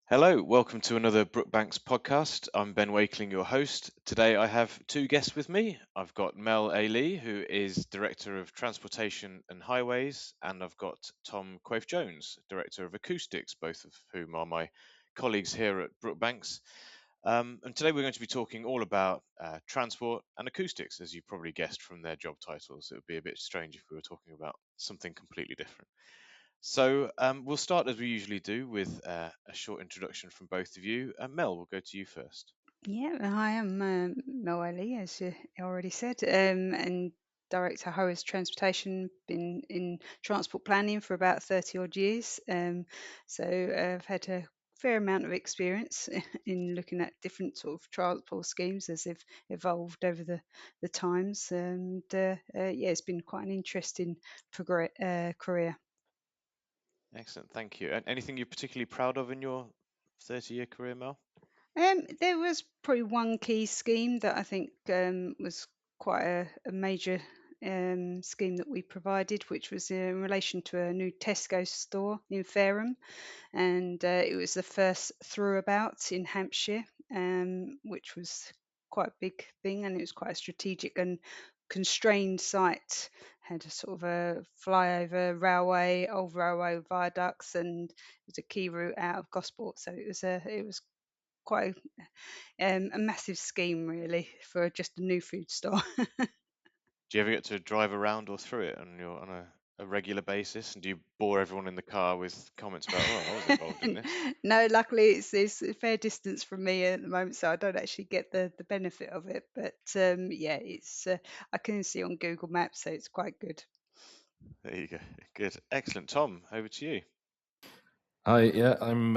Hello, welcome to another Brookbanks podcast. I'm Ben Wakling, your host. Today I have two guests with me. I've got Mel Ali, who is Director of Transportation and Highways, and I've got Tom Quaife-Jones, Director of Acoustics, both of whom are my colleagues here at Brookbanks. And today we're going to be talking all about transport and acoustics, as you probably guessed from their job titles. It would be a bit strange if we were talking about something completely different. So we'll start as we usually do with a short introduction from both of you. Mel, we'll go to you first. Yeah, hi, I'm Melanie, as you already said, and Director Highways Transportation. Been in transport planning for about 30 odd years, so I've had a fair amount of experience in looking at different sort of transport schemes as they've evolved over the times, and yeah, it's been quite an interesting career. Excellent, thank you. And anything you're particularly proud of in your 30-year career, Mel? There was probably one key scheme that I think was quite a major scheme that we provided, which was in relation to a new Tesco store in Fareham, and it was the first throughable in Hampshire, which was quite a big thing, and it was quite a strategic and constrained site. Had a sort of a flyover railway, old railway viaducts, and it was a key route out of Gosport. So it was quite a massive scheme really for just a new food store. Do you ever get to drive around or through it on a regular basis? And do you bore everyone in the car with comments about, oh, I was involved in this? No, luckily it's a fair distance from me at the moment, so I don't actually get the benefit of it. But yeah, it's I can see on Google Maps, so it's quite good. There you go. Good. Excellent. Tom, over to you. Hi, yeah, I'm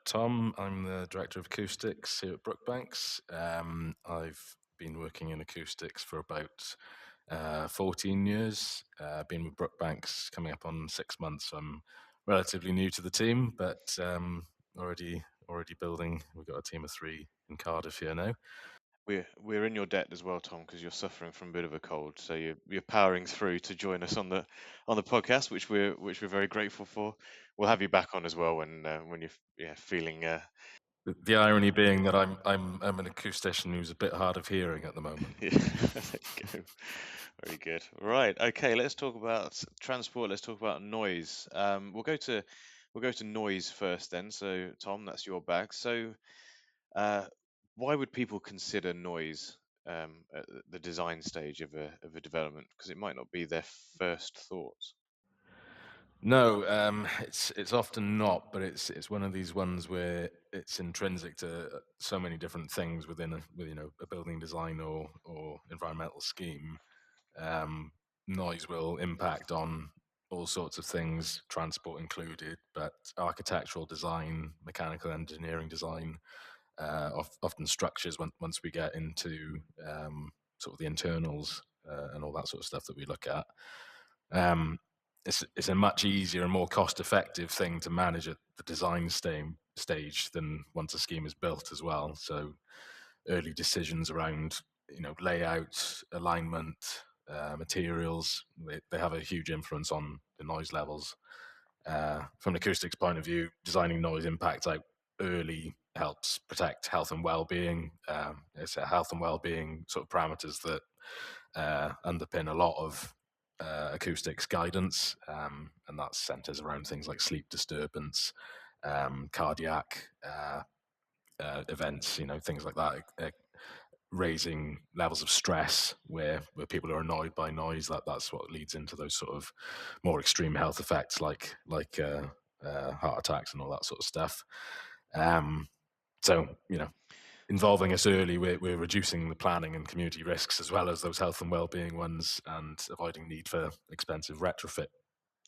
Tom. I'm the Director of Acoustics here at Brookbanks. I've been working in acoustics for about 14 years. Been with Brookbanks coming up on 6 months. So I'm relatively new to the team, but already building. We've got a team of three in Cardiff here now. We're in your debt as well, Tom, because you're suffering from a bit of a cold. So you're powering through to join us on the podcast, which we're very grateful for. We'll have you back on as well when you're feeling. The irony being that I'm an acoustician who's a bit hard of hearing at the moment. Yeah, there you go. Very good. Right. Okay. Let's talk about transport. Let's talk about noise. We'll go to noise first then. So Tom, that's your bag. So Uh, why would people consider noise at the design stage of a development? Because it might not be their first thoughts. No, it's often not, but it's one of these ones where it's intrinsic to so many different things with a building design or environmental scheme. Um, Noise will impact on all sorts of things, transport included, but architectural design, mechanical engineering design, often structures. Once we get into sort of the internals and all that sort of stuff that we look at. Um, it's a much easier and more cost-effective thing to manage at the design stage than once a scheme is built as well. So early decisions around layout, alignment, materials, they have a huge influence on the noise levels. From an acoustics point of view, designing noise impact out early helps protect health and well-being. It's a health and well-being sort of parameters that underpin a lot of acoustics guidance, and that centers around things like sleep disturbance, cardiac events, things like that. Raising levels of stress where people are annoyed by noise, that's what leads into those sort of more extreme health effects like heart attacks and all that sort of stuff. Um, so involving us early, we're reducing the planning and community risks as well as those health and well-being ones, and avoiding need for expensive retrofit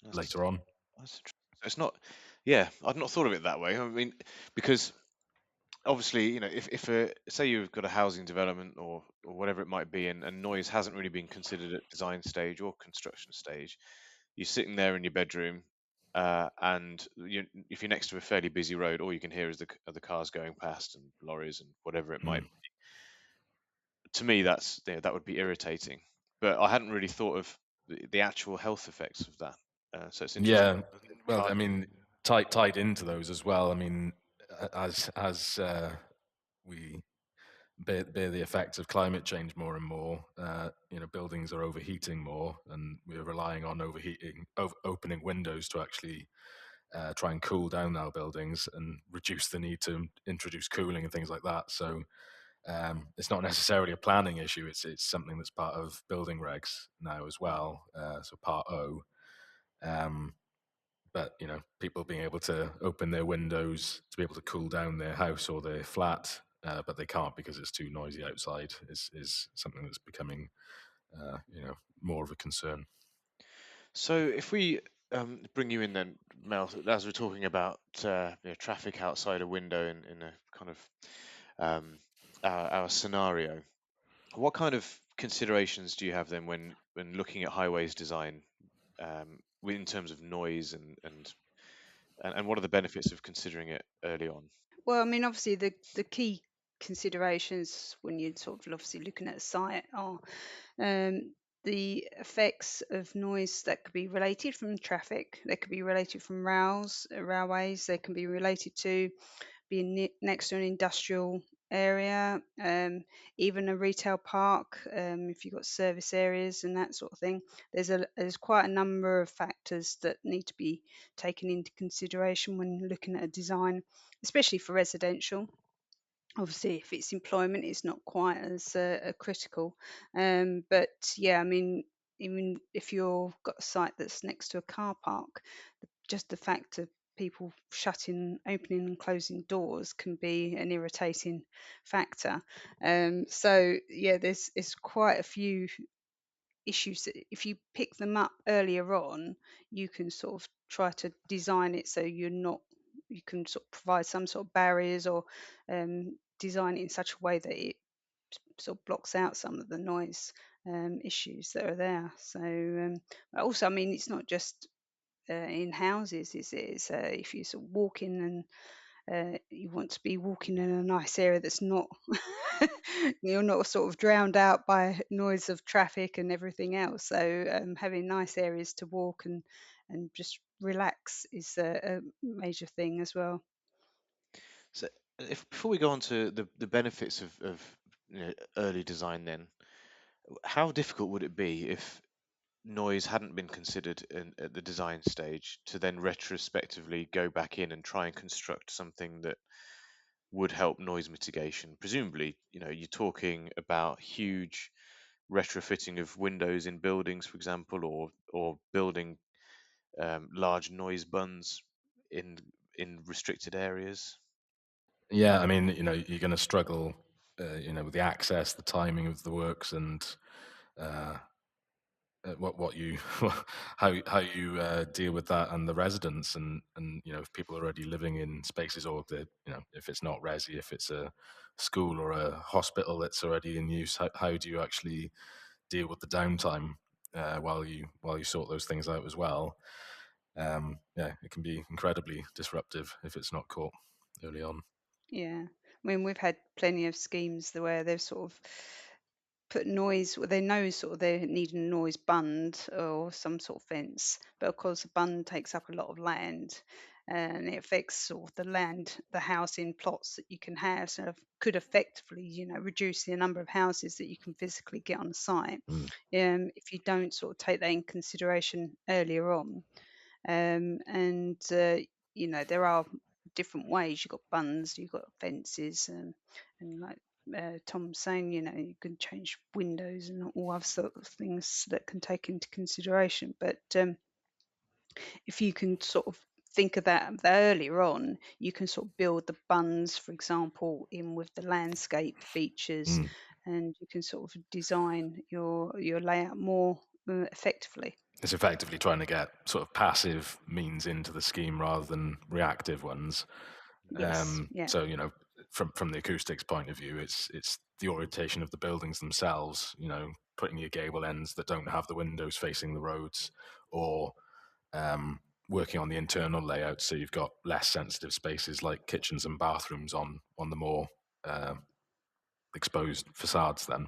That's later on. that's interesting. So it's not. Yeah, I've not thought of it that way. I mean, because obviously, if say you've got a housing development or whatever it might be, and noise hasn't really been considered at design stage or construction stage, you're sitting there in your bedroom, and if you're next to a fairly busy road, all you can hear is the cars going past and lorries and whatever it might. Mm. To me, that would be irritating. But I hadn't really thought of the actual health effects of that. So it's interesting. Yeah, well, I mean, tied into those as well. I mean, as we bear the effects of climate change more and more, buildings are overheating more, and we're relying on opening windows to actually try and cool down our buildings and reduce the need to introduce cooling and things like that. So it's not necessarily a planning issue. It's something that's part of building regs now as well. So Part O. Um, but people being able to open their windows to be able to cool down their house or their flat, but they can't because it's too noisy outside, is something that's becoming more of a concern. So if we bring you in then, Mel, as we're talking about traffic outside a window in a kind of our scenario, what kind of considerations do you have then when looking at highways design in terms of noise and what are the benefits of considering it early on? Well, I mean, obviously, the key considerations when you're sort of obviously looking at a site are um, the effects of noise that could be related from traffic, they could be related from railways, they can be related to being next to an industrial area, even a retail park, if you've got service areas and that sort of thing. There's quite a number of factors that need to be taken into consideration when looking at a design, especially for residential. Obviously, if it's employment, it's not quite as critical. But yeah, I mean, even if you've got a site that's next to a car park, just the fact of people shutting, opening, and closing doors can be an irritating factor. So yeah, there's quite a few issues that if you pick them up earlier on, you can sort of try to design it so you can sort of provide some sort of barriers or design it in such a way that it sort of blocks out some of the noise issues that are there. So but also, I mean, it's not just in houses, it's if you sort of walk in and you want to be walking in a nice area that's not you're not sort of drowned out by noise of traffic and everything else. So having nice areas to walk and just relax is a major thing as well. So if before we go on to the benefits of early design then, how difficult would it be if noise hadn't been considered at the design stage to then retrospectively go back in and try and construct something that would help noise mitigation? Presumably, you're talking about huge retrofitting of windows in buildings, for example, or building large noise bunds in in restricted areas. Yeah, I mean, you're going to struggle, with the access, the timing of the works, and uh, what you how you deal with that and the residents, and if people are already living in spaces, or if it's not resi, if it's a school or a hospital that's already in use, how do you actually deal with the downtime while you sort those things out as well? Yeah, it can be incredibly disruptive if it's not caught early on. Yeah, I mean, we've had plenty of schemes where they've sort of put noise, well, they know sort of they need a noise bund or some sort of fence, but of course, a bund takes up a lot of land and it affects sort of the land, the housing plots that you can have. So it could effectively, reduce the number of houses that you can physically get on a site Mm. if you don't sort of take that in consideration earlier on. And there are different ways. You've got bunds, you've got fences, and like Tom's saying, you can change windows and all other sort of things that can take into consideration. But if you can sort of think of that earlier on, you can sort of build the bunds, for example, in with the landscape features, Mm. and you can sort of design your layout more effectively. It's effectively trying to get sort of passive means into the scheme rather than reactive ones. Yes, yeah, So from the acoustics point of view, it's the orientation of the buildings themselves. Putting your gable ends that don't have the windows facing the roads, or um, working on the internal layout so you've got less sensitive spaces like kitchens and bathrooms on the more uh, exposed facades. Then.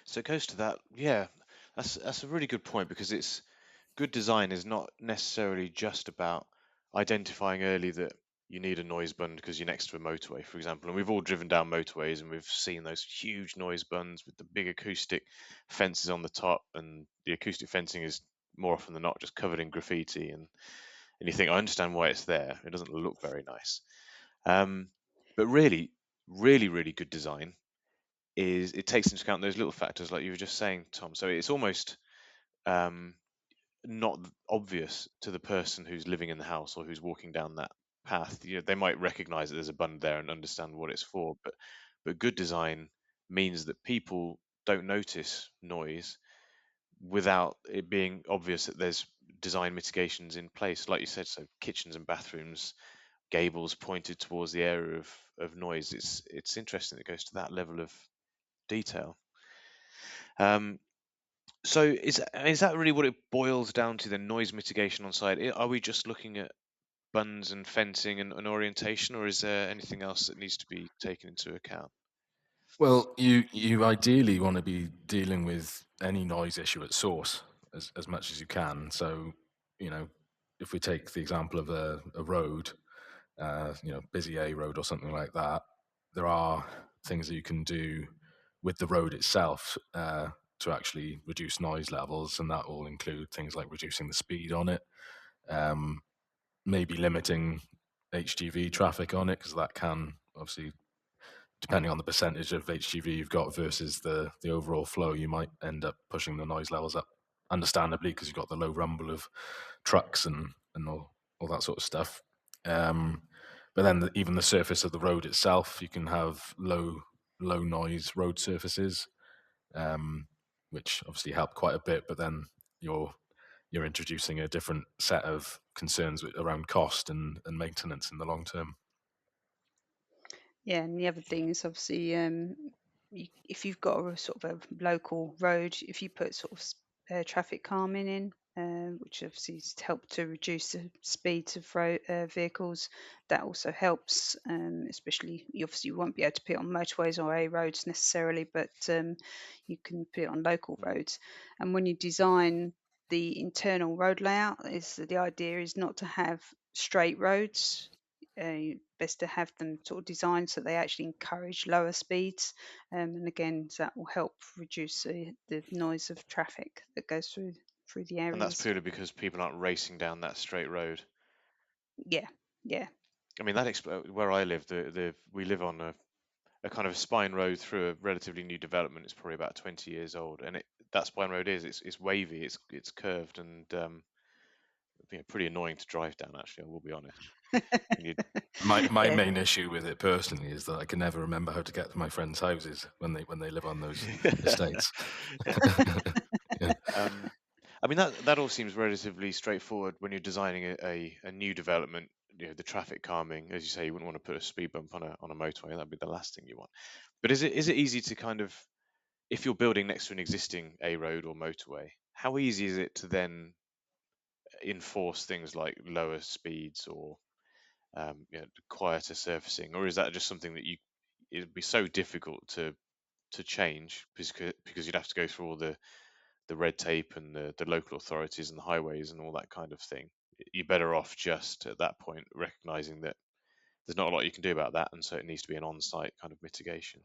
So it goes to that, yeah, that's a really good point because it's good design is not necessarily just about identifying early that you need a noise bund because you're next to a motorway, for example. And we've all driven down motorways and we've seen those huge noise bunds with the big acoustic fences on the top, and the acoustic fencing is more often than not just covered in graffiti. And you think, I understand why it's there. It doesn't look very nice. Um, but really, really, really good design is it takes into account those little factors like you were just saying, Tom. So it's almost um, not obvious to the person who's living in the house or who's walking down that path. They might recognize that there's a bund there and understand what it's for, but good design means that people don't notice noise without it being obvious that there's design mitigations in place, like you said. So kitchens and bathrooms, gables pointed towards the area of noise. It's interesting that it goes to that level of detail. Um, so is that really what it boils down to, the noise mitigation on site? Are we just looking at bunds and fencing and orientation, or is there anything else that needs to be taken into account? Well, you ideally want to be dealing with any noise issue at source as much as you can. So, you know, if we take the example of a road, busy A road or something like that, there are things that you can do with the road itself to actually reduce noise levels, and that will include things like reducing the speed on it, um, maybe limiting HGV traffic on it, because that can obviously, depending on the percentage of HGV you've got versus the overall flow, you might end up pushing the noise levels up, understandably, because you've got the low rumble of trucks and all that sort of stuff. But then even the surface of the road itself, you can have low noise road surfaces, um, which obviously help quite a bit. But then you're introducing a different set of concerns around cost and maintenance in the long term. Yeah, and the other thing is obviously, if you've got a sort of a local road, if you put sort of traffic calming in, which obviously has helped to reduce the speeds of vehicles, that also helps. Especially, you obviously won't be able to put it on motorways or A roads necessarily, but you can put it on local roads. And when you design the internal road layout, is the idea is not to have straight roads. Best to have them sort of designed so they actually encourage lower speeds, and again that will help reduce the noise of traffic that goes through the And that's areas. purely because people aren't racing down that straight road. Yeah, yeah. I mean, where I live, the we live on a kind of spine road through a relatively new development. It's probably about 20 years old, and that spine road it's wavy, it's curved, and pretty annoying to drive down. Actually, I will be honest. When you My Yeah. main issue with it personally is that I can never remember how to get to my friends' houses when they live on those estates. Yeah. Um, I mean that all seems relatively straightforward when you're designing a new development. The traffic calming, as you say, you wouldn't want to put a speed bump on a motorway. That'd be the last thing you want. But is it easy to kind of, if you're building next to an existing A road or motorway, how easy is it to then enforce things like lower speeds or quieter surfacing, or is that just something that it'd be so difficult to change because you'd have to go through all the red tape and the local authorities and the highways and all that kind of thing? You're better off just at that point recognizing that there's not a lot you can do about that, and so it needs to be an on-site kind of mitigation.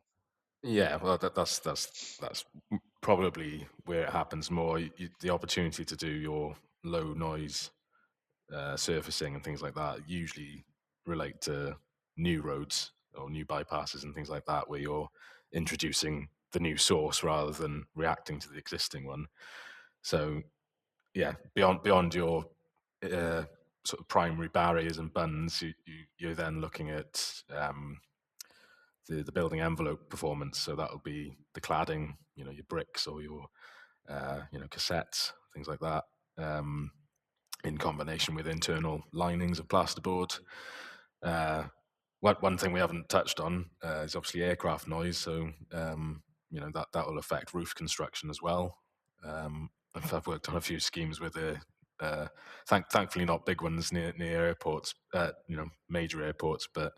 Yeah, well, that's probably where it happens more. The opportunity to do your low noise surfacing and things like that usually relate to new roads or new bypasses and things like that, where you're introducing the new source rather than reacting to the existing one. So yeah, beyond your uh, sort of primary barriers and bunds, you're then looking at the building envelope performance. So that'll be the cladding, your bricks or your cassettes, things like that, in combination with internal linings of plasterboard. Uh, one thing we haven't touched on is obviously aircraft noise. So that will affect roof construction as well. I've worked on a few schemes with thankfully not big ones near airports, major airports, but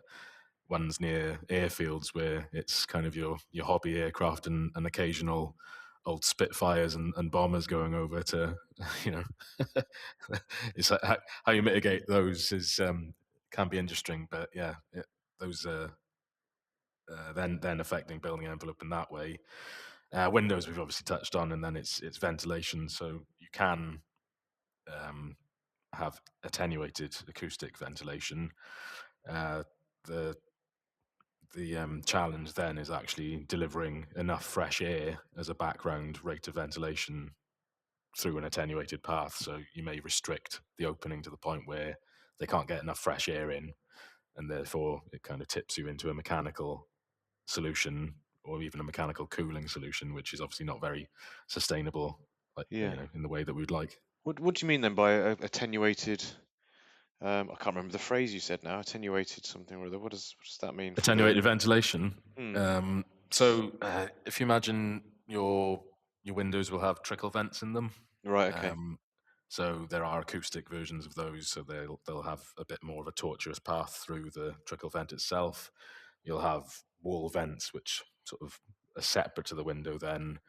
ones near airfields where it's kind of your hobby aircraft and occasional old Spitfires and bombers going over to, it's like how you mitigate those is can be interesting. But yeah, those then affecting building envelope in that way. Windows we've obviously touched on, and then it's ventilation. So you can um, have attenuated acoustic ventilation. Uh, the challenge then is actually delivering enough fresh air as a background rate of ventilation through an attenuated path. So you may restrict the opening to the point where they can't get enough fresh air in, and therefore it kind of tips you into a mechanical solution or even a mechanical cooling solution, which is obviously not very sustainable, like Yeah. in the way that we'd like. What do you mean then by attenuated? I can't remember the phrase you said now. Attenuated something or other. What does that mean for the? Attenuated ventilation. Hmm. So if you imagine your windows will have trickle vents in them. Right. Okay. Um, so there are acoustic versions of those, so they'll have a bit more of a tortuous path through the trickle vent itself. You'll have wall vents, which sort of are separate to the window then,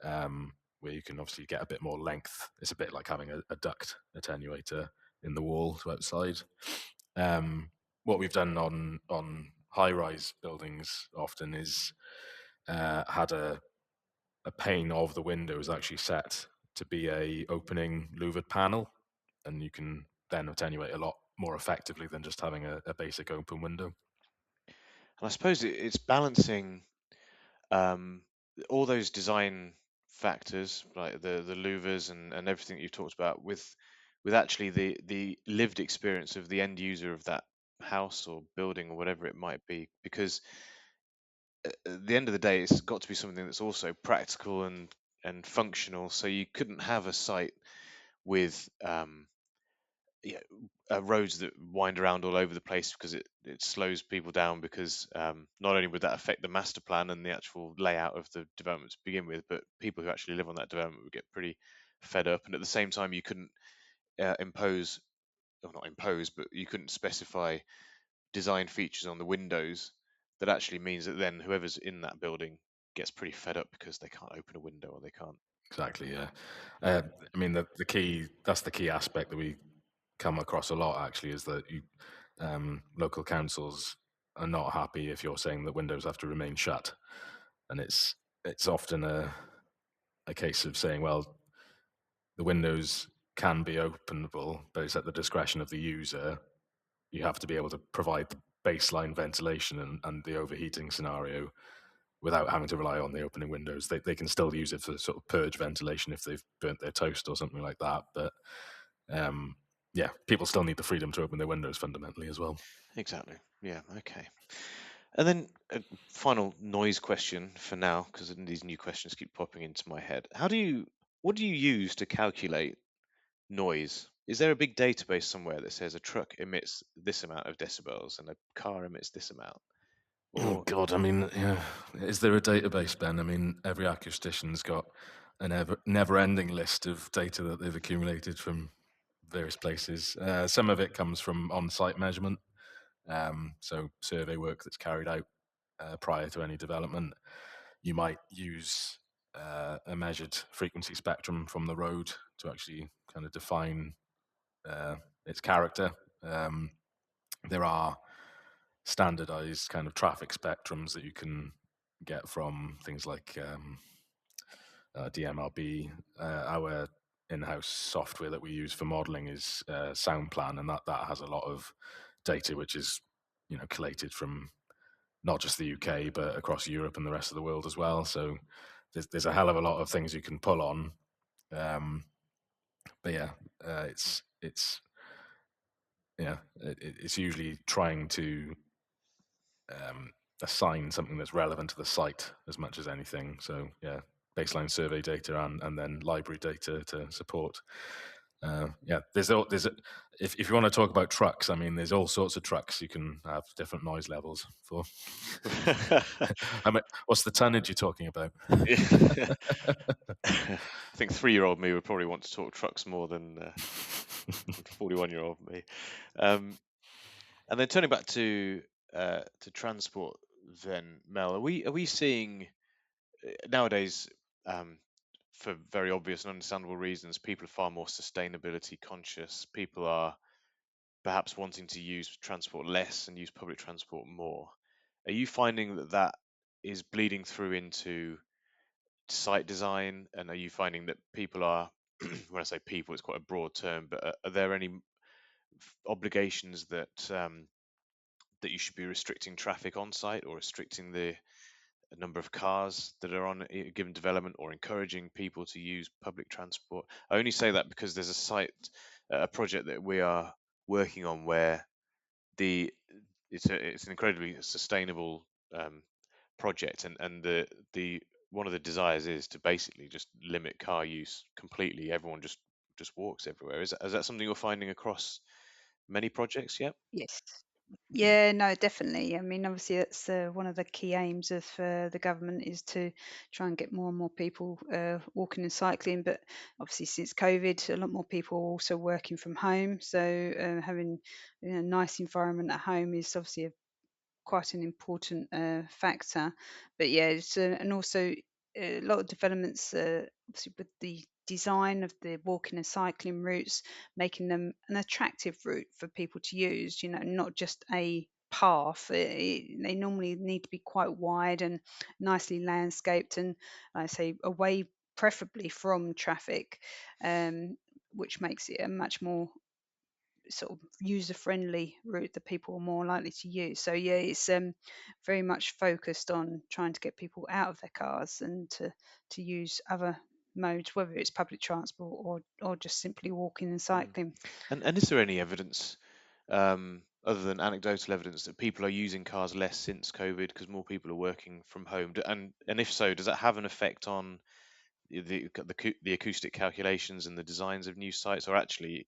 where you can obviously get a bit more length. It's a bit like having a duct attenuator in the wall to outside. What we've done on high-rise buildings often is had a pane of the window is actually set to be a opening louvered panel, and you can then attenuate a lot more effectively than just having a basic open window. And I suppose it's balancing um, all those design factors, like the louvers and everything you've talked about, with actually the lived experience of the end user of that house or building or whatever it might be. Because at the end of the day, it's got to be something that's also practical and functional. So you couldn't have a site with yeah, roads that wind around all over the place because it slows people down because not only would that affect the master plan and the actual layout of the development to begin with, but people who actually live on that development would get pretty fed up. And at the same time, you couldn't impose, or not impose, but you couldn't specify design features on the windows that actually means that then whoever's in that building gets pretty fed up because they can't open a window or they can't. Exactly, yeah. I mean, the key that's the key aspect that we come across a lot actually is that local councils are not happy if you're saying that windows have to remain shut, and it's often a case of saying, well, the windows can be openable, but it's at the discretion of the user. You have to be able to provide the baseline ventilation and the overheating scenario without having to rely on the opening windows. They can still use it for sort of purge ventilation if they've burnt their toast or something like that. But um, yeah, people still need the freedom to open their windows fundamentally as well. Exactly. Yeah. Okay. And then a final noise question for now, because these new questions keep popping into my head. What do you use to calculate noise? Is there a big database somewhere that says a truck emits this amount of decibels and a car emits this amount? Oh Or God, I mean, yeah, is there a database, Ben? I mean, every acoustician's got an never-ending list of data that they've accumulated from various places. Some of it comes from on-site measurement, so survey work that's carried out prior to any development. You might use a measured frequency spectrum from the road to actually kind of define uh, its character. Um, there are standardized kind of traffic spectrums that you can get from things like DMRB. Our in-house software that we use for modeling is SoundPlan, and that has a lot of data which is collated from not just the UK but across Europe and the rest of the world as well. So there's a hell of a lot of things you can pull on. Um, but yeah, it's yeah, it's usually trying to um, assign something that's relevant to the site as much as anything. So yeah, baseline survey data and then library data to support. Yeah, if you want to talk about trucks, I mean, there's all sorts of trucks you can have different noise levels for. I mean, what's the tonnage you're talking about? Yeah. I think 3-year-old me would probably want to talk trucks more than 41-year-old me. Um, and then turning back to transport, then Mel, are we seeing nowadays, for very obvious and understandable reasons, people are far more sustainability conscious. People are perhaps wanting to use transport less and use public transport more. Are you finding that that is bleeding through into site design? And are you finding that people are, when I say people, it's quite a broad term, but are there any obligations that that you should be restricting traffic on site, or restricting the number of cars that are on a given development, or encouraging people to use public transport? I only say that because there's a site, a project that we are working on where the it's an incredibly sustainable um, project, and the one of the desires is to basically just limit car use completely. Everyone just walks everywhere. Is that something you're finding across many projects yet? Yes. Yeah, no, definitely. I mean, obviously, that's one of the key aims of the government is to try and get more and more people walking and cycling. But obviously, since COVID, a lot more people are also working from home. So having a nice environment at home is obviously quite an important factor. But yeah, and also a lot of developments, obviously with the design of the walking and cycling routes, making them an attractive route for people to use. Not just a path. They normally need to be quite wide and nicely landscaped, and I say away, preferably from traffic, um, which makes it a much more sort of user friendly route that people are more likely to use. So yeah, it's very much focused on trying to get people out of their cars and to use other modes, whether it's public transport or just simply walking and Mm. cycling. And is there any evidence, other than anecdotal evidence, that people are using cars less since COVID because more people are working from home? And if so, does that have an effect on the acoustic calculations and the designs of new sites? Or actually,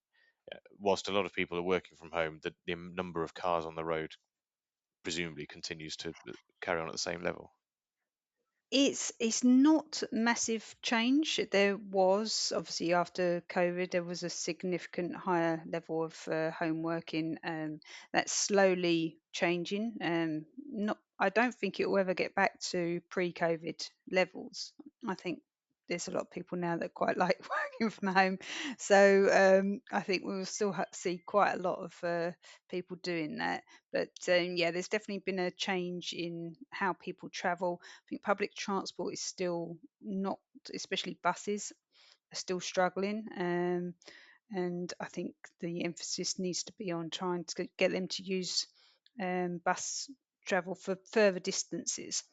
whilst a lot of people are working from home, the number of cars on the road presumably continues to carry on at the same level? It's not massive change. There was obviously after COVID, there was a significant higher level of home working. That's slowly changing. Not, I don't think it will ever get back to pre-COVID levels. I think there's a lot of people now that quite like working from home, so I think we will still see quite a lot of people doing that. But yeah, there's definitely been a change in how people travel. I think public transport is still not, especially buses, are still struggling. And I think the emphasis needs to be on trying to get them to use bus travel for further distances.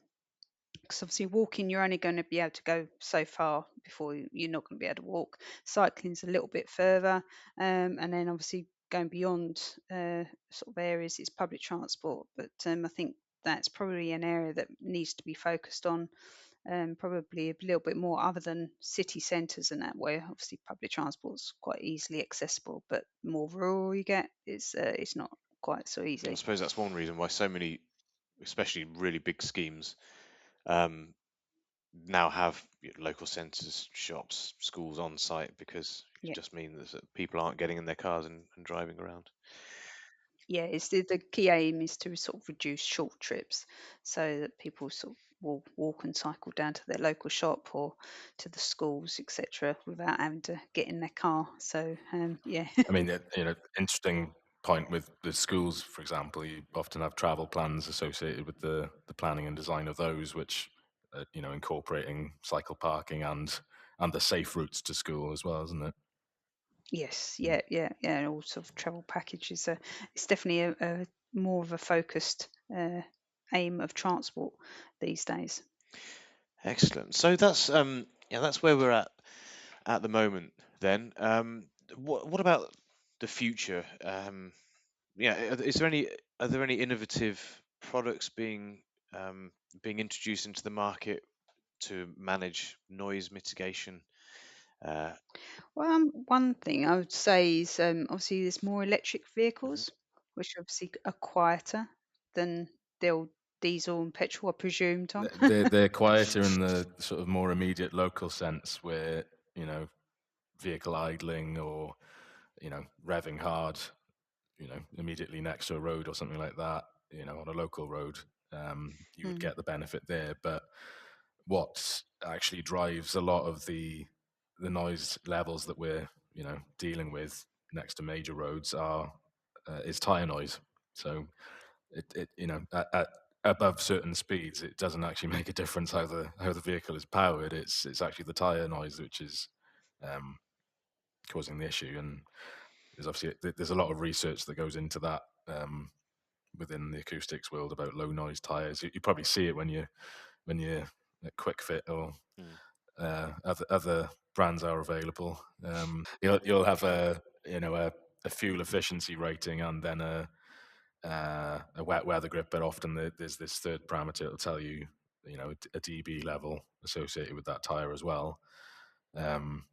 Because obviously, walking, you're only going to be able to go so far before you're not going to be able to walk. Cycling's a little bit further. And then obviously, going beyond sort of areas is public transport. But I think that's probably an area that needs to be focused on, probably a little bit more, other than city centres and that, where obviously public transport's quite easily accessible. But more rural you get, it's not quite so I easy. suppose that's one reason why so many, especially really big schemes, um, now have local centres, shops, schools on site, because it Yeah. just means that people aren't getting in their cars and driving around. Yeah, it's the key aim is to sort of reduce short trips so that people sort of will walk and cycle down to their local shop or to the schools, etc., without having to get in their car. So yeah. I mean, interesting point with the schools, for example. You often have travel plans associated with the planning and design of those, which incorporating cycle parking and the safe routes to school as well, isn't it? Yes, yeah, and all sort of travel packages. It's definitely a more of a focused aim of transport these days. Excellent. So that's yeah, that's where we're at the moment. Then, what about the future? Yeah, are there any innovative products being introduced into the market to manage noise mitigation? Uh, Well, one thing I would say is obviously there's more electric mhm. vehicles, which obviously are quieter than the old diesel and petrol, I presume, Tom. They're quieter in the sort of more immediate local sense, where vehicle idling or revving hard, immediately next to a road or something like that, on a local road, you would Mm. get the benefit there. But what actually drives a lot of the noise levels that we're dealing with next to major roads are is tire noise. So it at above certain speeds, it doesn't actually make a difference how the vehicle is powered. It's actually the tire noise which is um, causing the issue. And there's a lot of research that goes into that within the acoustics world about low noise tires. You probably see it when you at Quick Fit or Mm. other brands are available. You'll have a fuel efficiency rating and then a wet weather grip, but often there's this third parameter that'll tell you, a dB level associated with that tire as well. Um,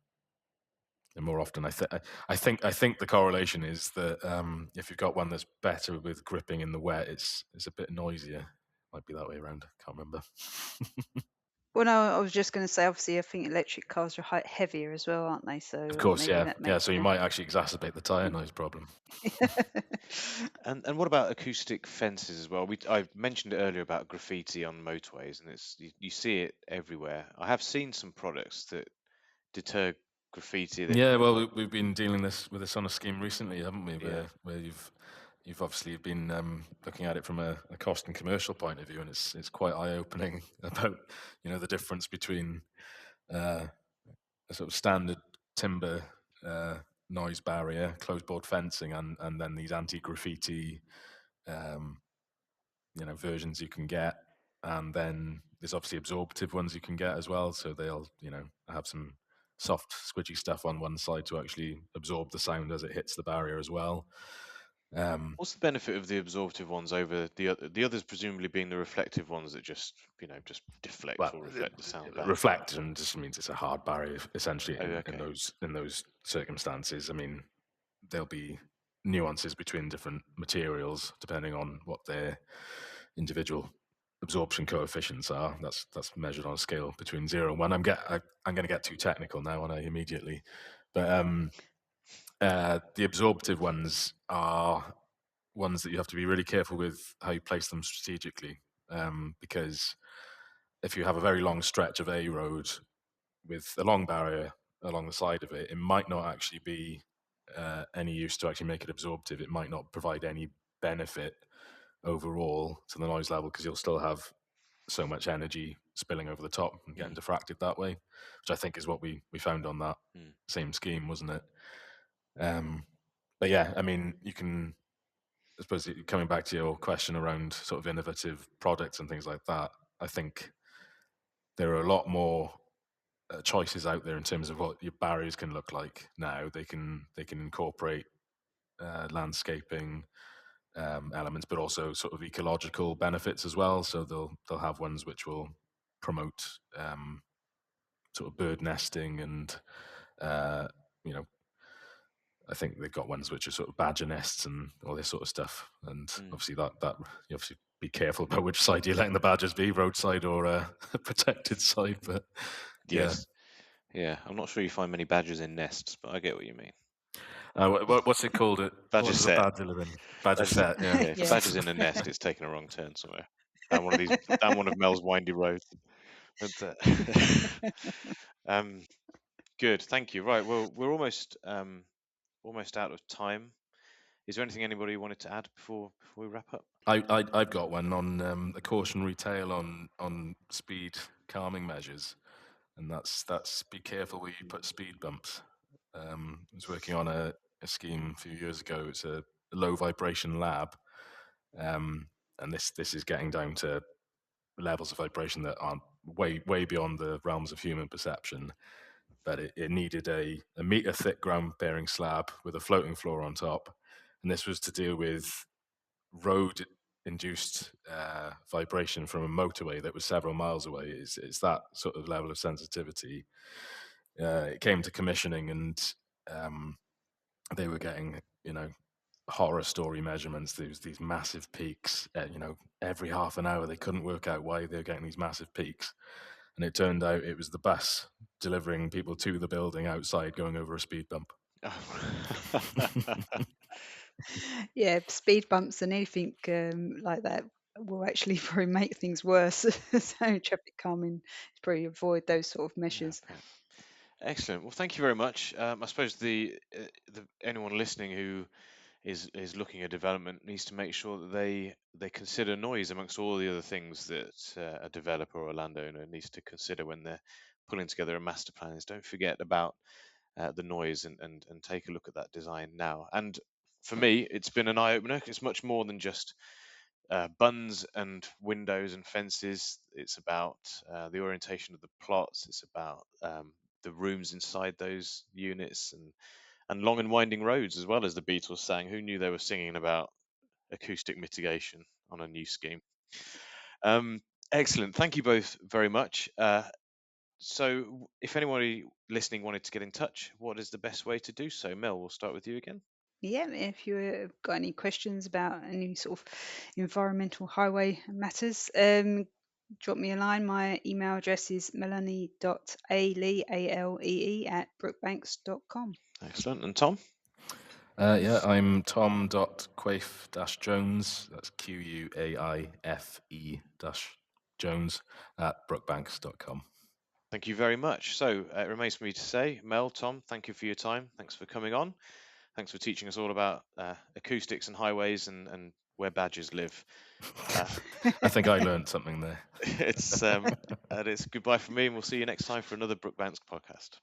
and more often, I think the correlation is that if you've got one that's better with gripping in the wet, it's a bit noisier. Might be that way around. Can't remember. Well, no, I was just going to say, obviously, I think electric cars are heavier as well, aren't they? Of So course, maybe yeah, that yeah. makes So you might actually exacerbate the tire noise problem. And what about acoustic fences as well? I mentioned earlier about graffiti on motorways, and you see it everywhere. I have seen some products that deter graffiti. That Yeah, well, we've been dealing with this on a scheme recently, haven't we? yeah, Where you've obviously been looking at it from a cost and commercial point of view, and it's quite eye opening about the difference between uh, a sort of standard timber uh, noise barrier, closed board fencing, and then these anti graffiti um, versions you can get, and then there's obviously absorptive ones you can get as well. So they'll have some soft squidgy stuff on one side to actually absorb the sound as it hits the barrier as well. what's the benefit of the absorptive ones over the others? Presumably being the reflective ones that just deflect Well, or reflect the sound back. reflection just means it's a hard barrier essentially Oh, in okay. those circumstances. I mean, there'll be nuances between different materials depending on what their individual absorption coefficients are. That's measured on a scale between 0 and 1. I'm going to get too technical now, aren't I, immediately? But the absorptive ones are ones that you have to be really careful with how you place them strategically, because if you have a very long stretch of A road with a long barrier along the side of it, it might not actually be any use to actually make it absorptive. It might not provide any benefit overall to the noise level because you'll still have so much energy spilling over the top and getting Mm, diffracted that way, which I think is what we found on that mm. same scheme, wasn't it? Um, but yeah, I mean, you can, I suppose, coming back to your question around sort of innovative products and things like that, I think there are a lot more choices out there in terms of what your barriers can look like now. They can incorporate landscaping elements, but also sort of ecological benefits as well. So they'll have ones which will promote sort of bird nesting and uh, you know I think they've got ones which are sort of badger nests and all this sort of stuff. And Mm. obviously that you obviously be careful about which side you're letting the badgers be, roadside or protected side. But yeah, Yes. Yeah. I'm not sure you find many badgers in nests, but I get what you mean. what's it called? Badger What does a set. badger live in? Badger Badger, set. Yeah. yeah. If a Yeah. badger's in a nest, it's taken a wrong turn somewhere down one of Mel's windy roads. But, um, good. Thank you. Right. Well, we're almost out of time. Is there anything anybody wanted to add before we wrap up? I've got one on the cautionary tale on speed calming measures, and that's be careful where you put speed bumps. I was working on a scheme a few years ago. It's a low vibration lab, um, and this is getting down to levels of vibration that aren't way beyond the realms of human perception. But it needed a meter thick ground bearing slab with a floating floor on top, and this was to deal with road induced vibration from a motorway that was several miles away. It's that sort of level of sensitivity. It came to commissioning, and um, they were getting horror story measurements. There was these massive peaks. Every half an hour they couldn't work out why they were getting these massive peaks, and it turned out it was the bus delivering people to the building outside going over a speed bump. Yeah, speed bumps and anything like that will actually probably make things worse. So traffic calming, probably avoid those sort of Yeah, measures. excellent. Well, thank you very much. I suppose the anyone listening who is looking at development needs to make sure that they consider noise amongst all the other things that a developer or a landowner needs to consider when they're pulling together a master plan. Is don't forget about the noise, and take a look at that design now. And for me, it's been an eye opener. It's much more than just buns and windows and fences. It's about the orientation of the plots. It's about the rooms inside those units, and long and winding roads, as well, as the Beatles sang. Who knew they were singing about acoustic mitigation on a new scheme? Um, Excellent. Thank you both very much. So, if anybody listening wanted to get in touch, what is the best way to do so? Mel, we'll start with you again. Yeah, if you've got any questions about any sort of environmental highway matters, drop me a line. My email address is melanie.alee, A-L-E-E, @brookbanks.com. Excellent. And Tom? Yeah, I'm tom.quaife-jones, that's Quaife -Jones at brookbanks.com. Thank you very much. So it remains for me to say, Mel, Tom, thank you for your time. Thanks for coming on. Thanks for teaching us all about acoustics and highways, and where badgers live. Uh, I think I learned something there. it's and it's goodbye from me, and we'll see you next time for another Brookbanks podcast.